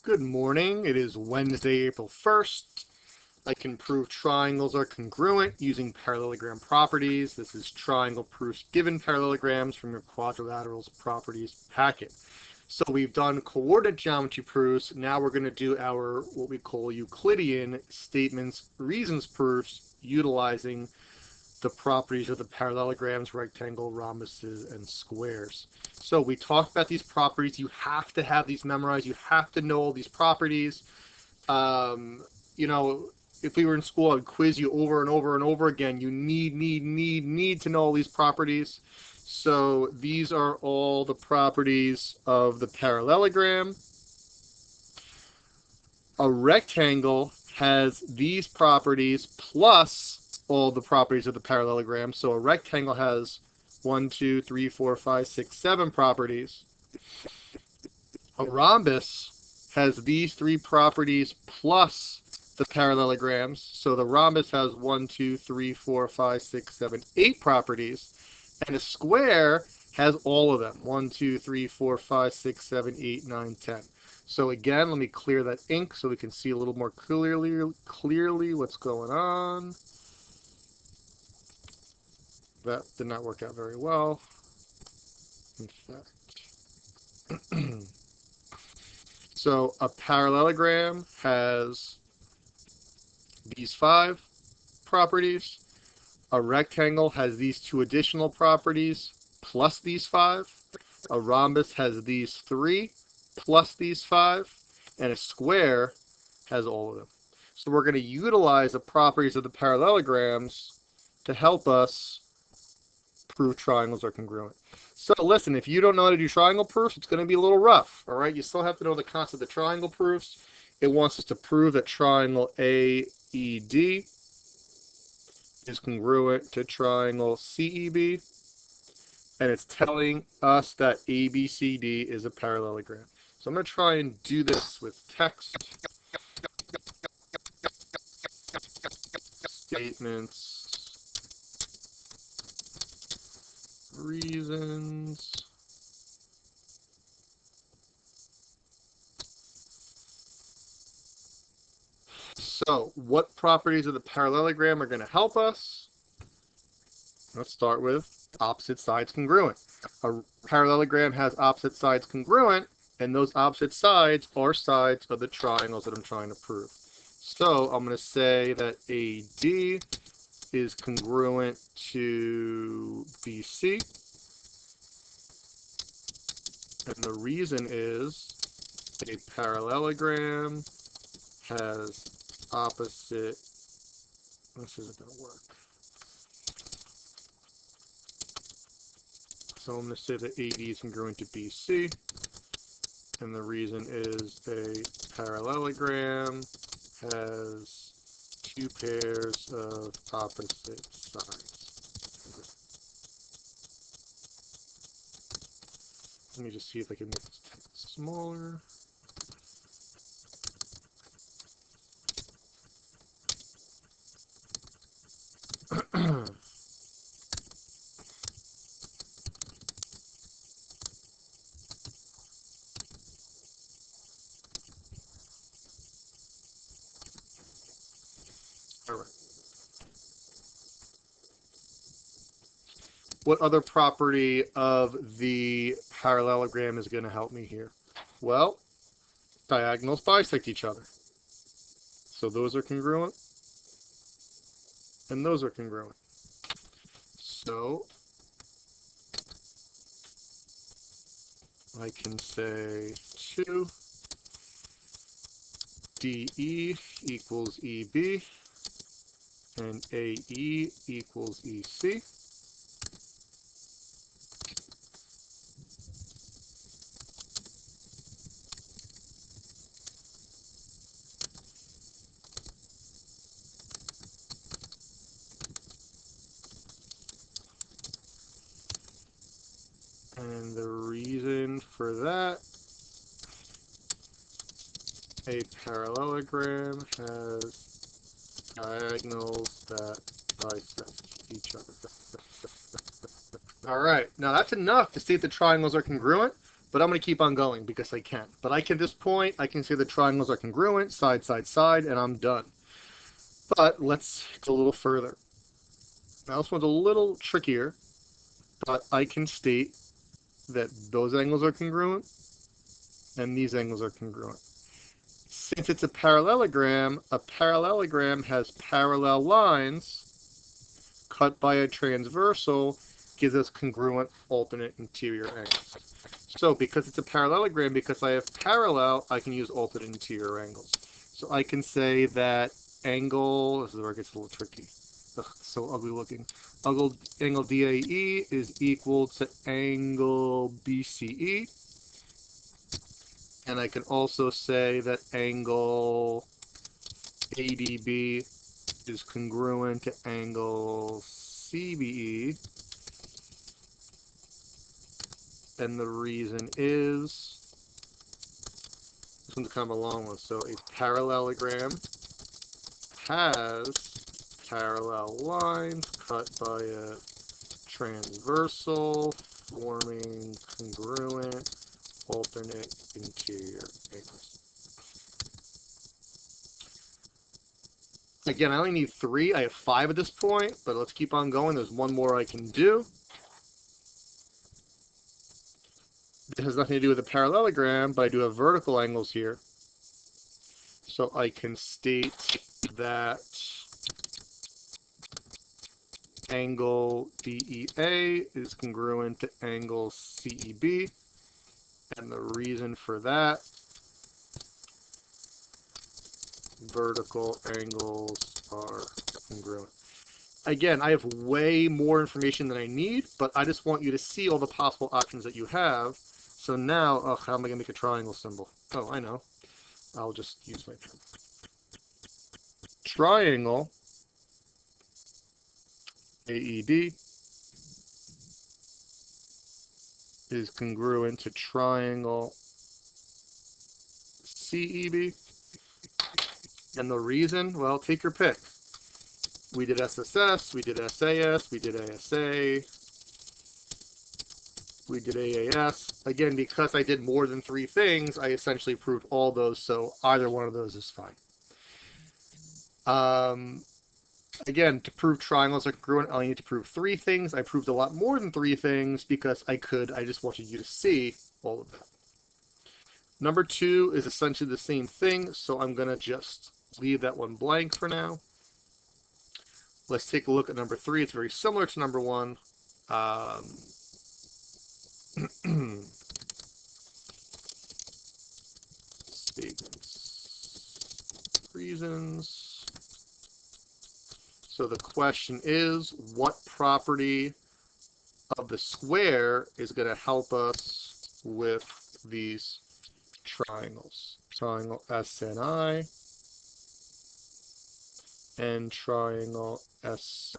Good morning. It is Wednesday, April 1st. I can prove triangles are congruent using parallelogram properties. This is triangle proofs given parallelograms from your quadrilaterals properties packet. So we've done coordinate geometry proofs. Now we're going to do our what we call Euclidean statements, reasons proofs utilizing the properties of the parallelograms, rectangle, rhombuses, and squares. So we talked about these properties. You have to have these memorized. You have to know all these properties. You know, if we were in school, I'd quiz you over and over and over again. You need to know all these properties. So these are all the properties of the parallelogram. A rectangle has these properties plus all the properties of the parallelogram. So a rectangle has 1, 2, 3, 4, 5, 6, 7 properties. A rhombus has these 3 properties plus the parallelograms. So the rhombus has 1, 2, 3, 4, 5, 6, 7, 8 properties. And a square has all of them. 1, 2, 3, 4, 5, 6, 7, 8, 9, 10. So again, let me clear that ink so we can see a little more clearly what's going on. That did not work out very well. In fact. So a parallelogram has these 5 properties. A rectangle has these 2 additional properties plus these 5. A rhombus has these 3 plus these 5. And a square has all of them. So we're going to utilize the properties of the parallelograms to help us prove triangles are congruent. So listen, if you don't know how to do triangle proofs, it's going to be a little rough, all right? You still have to know the concept of triangle proofs. It wants us to prove that triangle AED is congruent to triangle CEB, and it's telling us that ABCD is a parallelogram. So I'm going to try and do this with text. Statements, reasons, so what properties of the parallelogram are going to help us? Let's start with opposite sides congruent. A parallelogram has opposite sides congruent, and those opposite sides are sides of the triangles that I'm trying to prove. So I'm going to say that AD is congruent to BC. And the reason is a parallelogram has opposite, this isn't going to work. So I'm going to say that AD is congruent to BC. And the reason is a parallelogram has 2 pairs of opposite sides. Let me just see if I can make this text smaller. All right. What other property of the parallelogram is going to help me here? Well, diagonals bisect each other. So those are congruent, and those are congruent. So I can say 2 DE equals EB, and AE equals EC. And the reason for that, a parallelogram has diagonals that bisect each other. All right, now that's enough to state that triangles are congruent, But I'm going to keep on going because I can. But I can, at this point, I can say the triangles are congruent, side, side, side, and I'm done. But let's go a little further. Now this one's a little trickier, but I can state that those angles are congruent and these angles are congruent. Since it's a parallelogram has parallel lines cut by a transversal, gives us congruent alternate interior angles. So because it's a parallelogram, because I have parallel, I can use alternate interior angles. So I can say that angle, this is where it gets a little tricky. Ugh, so ugly looking. Angle DAE is equal to angle BCE. And I can also say that angle ADB is congruent to angle CBE. And the reason is, this one's kind of a long one. So a parallelogram has parallel lines cut by a transversal, forming congruent alternate interior angles. Again, I only need 3. I have 5 at this point, but let's keep on going. There's one more I can do. It has nothing to do with a parallelogram, but I do have vertical angles here. So I can state that angle DEA is congruent to angle CEB. And the reason for that, vertical angles are congruent. Again, I have way more information than I need, but I just want you to see all the possible options that you have. So now, oh, how am I going to make a triangle symbol? Oh, I know. I'll just use my pen. Triangle, AED, is congruent to triangle, CEB. And the reason, well, take your pick. We did SSS, we did SAS, we did ASA, we did AAS. Again, because I did more than 3 things, I essentially proved all those, so either one of those is fine. Again, to prove triangles are congruent, I only need to prove 3 things. I proved a lot more than 3 things because I could. I just wanted you to see all of that. Number 2 is essentially the same thing, so I'm going to just leave that one blank for now. Let's take a look at number 3. It's very similar to number 1. Statements, reasons. So the question is, what property of the square is going to help us with these triangles? Triangle SNI and triangle SPI.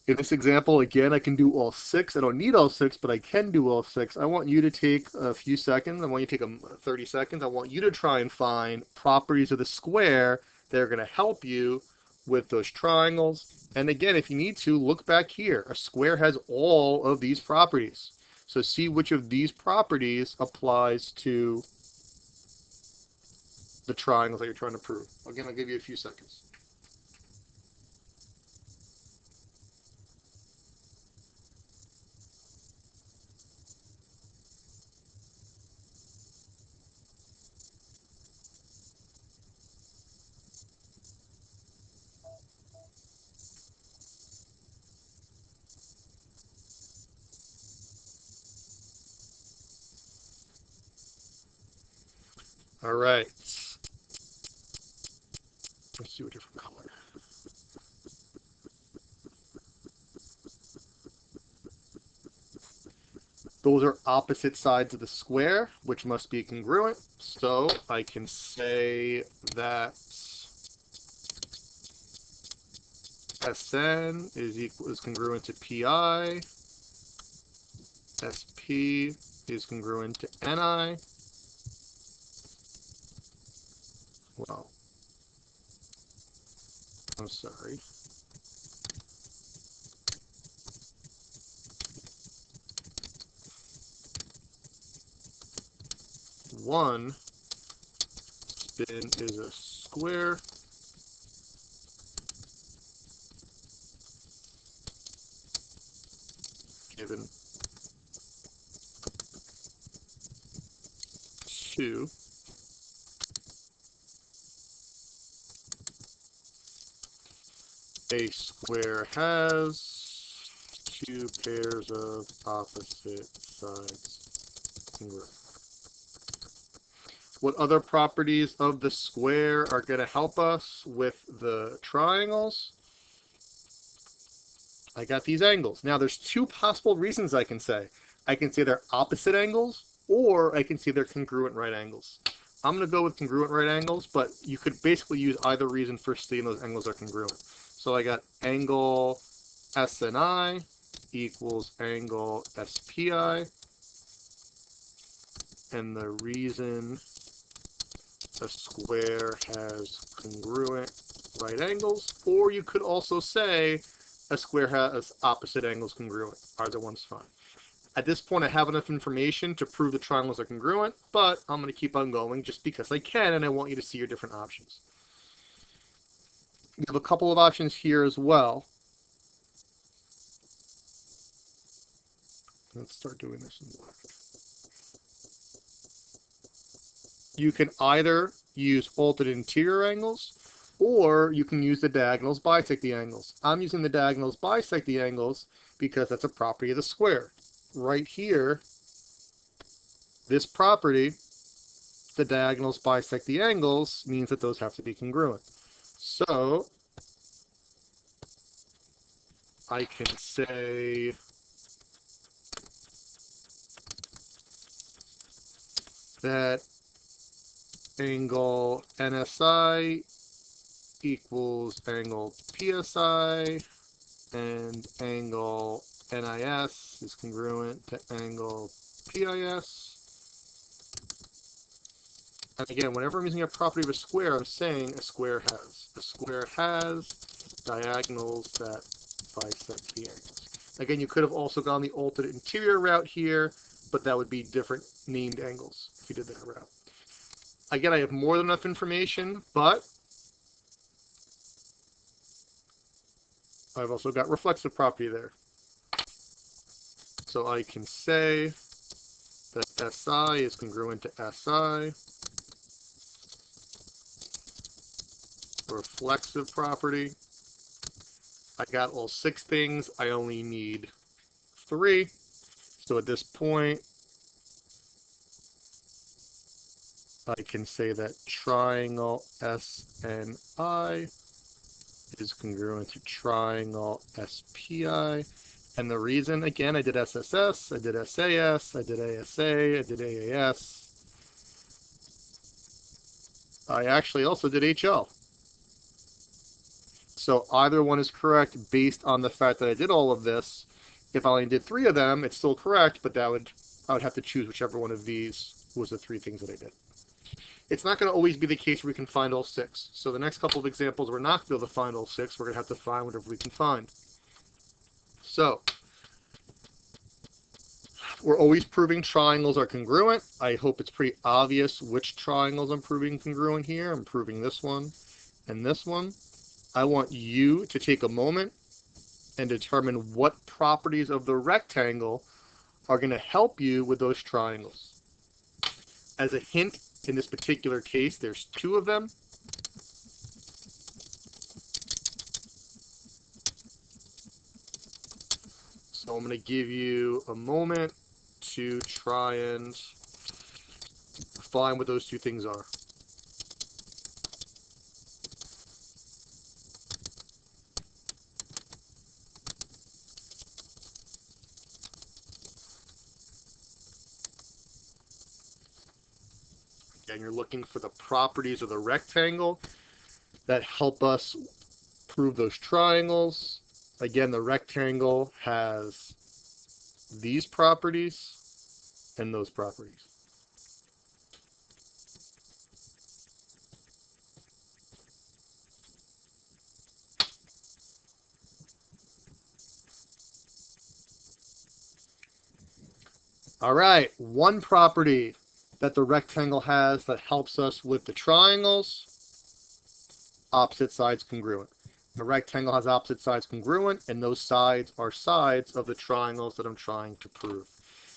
In this example, again, I can do all 6. I don't need all 6, but I can do all 6. I want you to take a few seconds. I want you to take 30 seconds. I want you to try and find properties of the square that are going to help you with those triangles. And again, if you need to, look back here. A square has all of these properties. So see which of these properties applies to the triangles that you're trying to prove. Again, I'll give you a few seconds. All right. Let's do a different color. Those are opposite sides of the square, which must be congruent. So I can say that SN is congruent to PI. SP is congruent to NI. Well, I'm sorry. one spin is a square. Given 2 a square has 2 pairs of opposite sides congruent. What other properties of the square are going to help us with the triangles? I got these angles. Now there's 2 possible reasons I can say. I can say they're opposite angles, or I can say they're congruent right angles. I'm going to go with congruent right angles, but you could basically use either reason for stating those angles are congruent. So I got angle SNI equals angle SPI, and the reason a square has congruent right angles, or you could also say a square has opposite angles congruent. Either one's fine. At this point, I have enough information to prove the triangles are congruent, but I'm going to keep on going just because I can, and I want you to see your different options. We have a couple of options here as well. Let's start doing this in black. You can either use alternate interior angles, or you can use the diagonals bisect the angles. I'm using the diagonals bisect the angles because that's a property of the square. Right here, this property, the diagonals bisect the angles, means that those have to be congruent. So I can say that angle NSI equals angle PSI, and angle NIS is congruent to angle PIS. And again, whenever I'm using a property of a square, I'm saying a square has diagonals that bisect the angles. Again, you could have also gone the alternate interior route here, but that would be different named angles if you did that route. Again, I have more than enough information, but I've also got reflexive property there. So I can say that SI is congruent to SI. Reflexive property. I got all 6 things. I only need 3. So at this point, I can say that triangle SNI is congruent to triangle SPI. And the reason, again, I did SSS, I did SAS, I did ASA, I did AAS. I actually also did HL. So either one is correct based on the fact that I did all of this. If I only did 3 of them, it's still correct, but I would have to choose whichever one of these was the 3 things that I did. It's not going to always be the case where we can find all 6. So the next couple of examples, we're not going to be able to find all 6. We're going to have to find whatever we can find. So we're always proving triangles are congruent. I hope it's pretty obvious which triangles I'm proving congruent here. I'm proving this one and this one. I want you to take a moment and determine what properties of the rectangle are going to help you with those triangles. As a hint, in this particular case, there's 2 of them. So I'm going to give you a moment to try and find what those 2 things are. Again, you're looking for the properties of the rectangle that help us prove those triangles. Again, the rectangle has these properties and those properties. All right, one property that the rectangle has that helps us with the triangles? Opposite sides congruent. The rectangle has opposite sides congruent, and those sides are sides of the triangles that I'm trying to prove.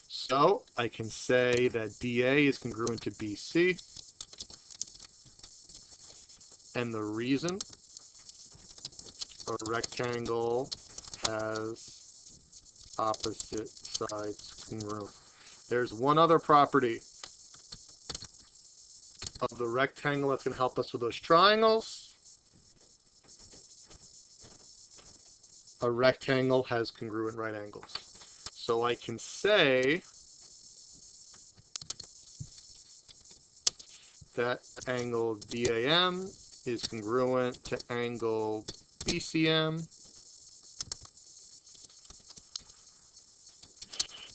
So I can say that BA is congruent to BC, and the reason a rectangle has opposite sides congruent. There's one other property of the rectangle that's going to help us with those triangles. A rectangle has congruent right angles. So I can say that angle DAM is congruent to angle BCM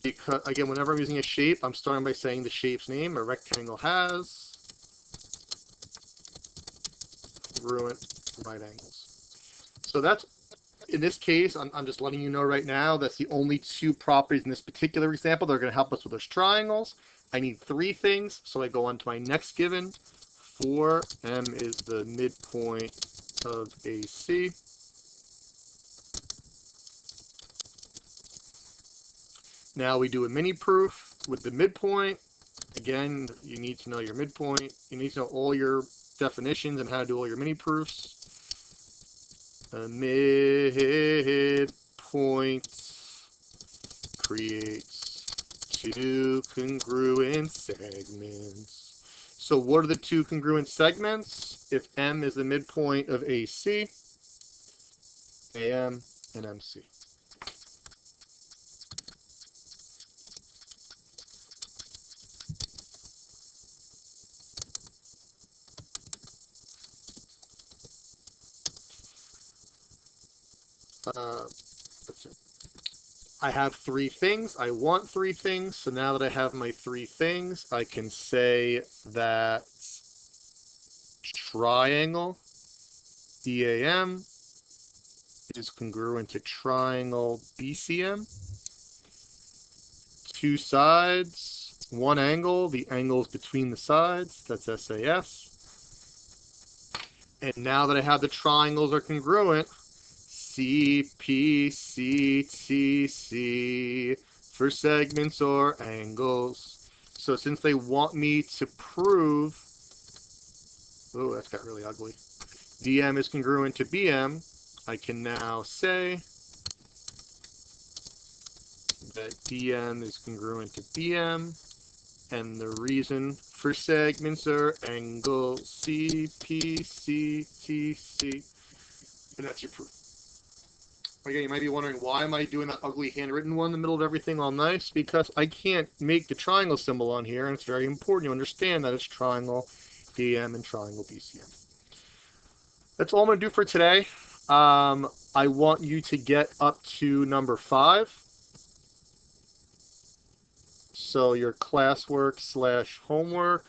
because, again, whenever I'm using a shape, I'm starting by saying the shape's name. A rectangle has congruent right angles. So that's, in this case, I'm just letting you know right now, that's the only two properties in this particular example that are going to help us with those triangles. I need three things, so I go on to my next given. 4M is the midpoint of AC. Now we do a mini proof with the midpoint. Again, you need to know your midpoint. You need to know all your definitions and how to do all your mini proofs. A midpoint creates two congruent segments. So what are the two congruent segments? If M is the midpoint of AC, AM and MC. I have three things. I want three things. So now that I have my three things, I can say that triangle DAM is congruent to triangle BCM. Two sides, one angle, the angles between the sides, that's SAS. And now that I have the triangles are congruent, CPCTC for segments or angles. So since they want me to prove, oh, that's got really ugly. DM is congruent to BM, I can now say that DM is congruent to BM, and the reason for segments are angles CPCTC, and that's your proof. Again, you might be wondering, why am I doing that ugly handwritten one in the middle of everything all nice? Because I can't make the triangle symbol on here, and it's very important you understand that it's triangle DM and triangle BCM. That's all I'm going to do for today. I want you to get up to number 5. So your classwork / homework.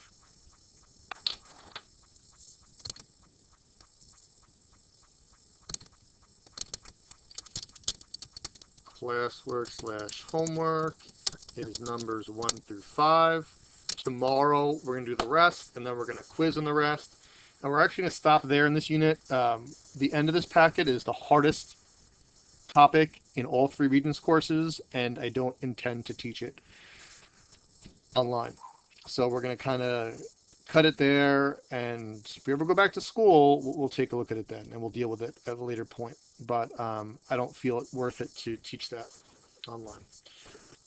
Classwork / homework is numbers 1 through 5. Tomorrow we're going to do the rest, and then we're going to quiz on the rest. And we're actually going to stop there in this unit. The end of this packet is the hardest topic in all 3 Regents courses, and I don't intend to teach it online. So we're going to kind of cut it there, and if we ever go back to school, we'll take a look at it then, and we'll deal with it at a later point. But I don't feel it worth it to teach that online.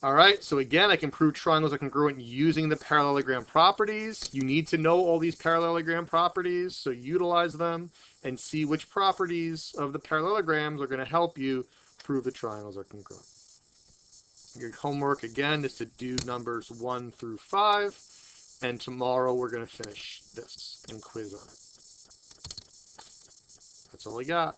All right, so again, I can prove triangles are congruent using the parallelogram properties. You need to know all these parallelogram properties, so utilize them and see which properties of the parallelograms are going to help you prove the triangles are congruent. Your homework, again, is to do numbers 1 through 5, and tomorrow we're going to finish this and quiz on it. That's all I got.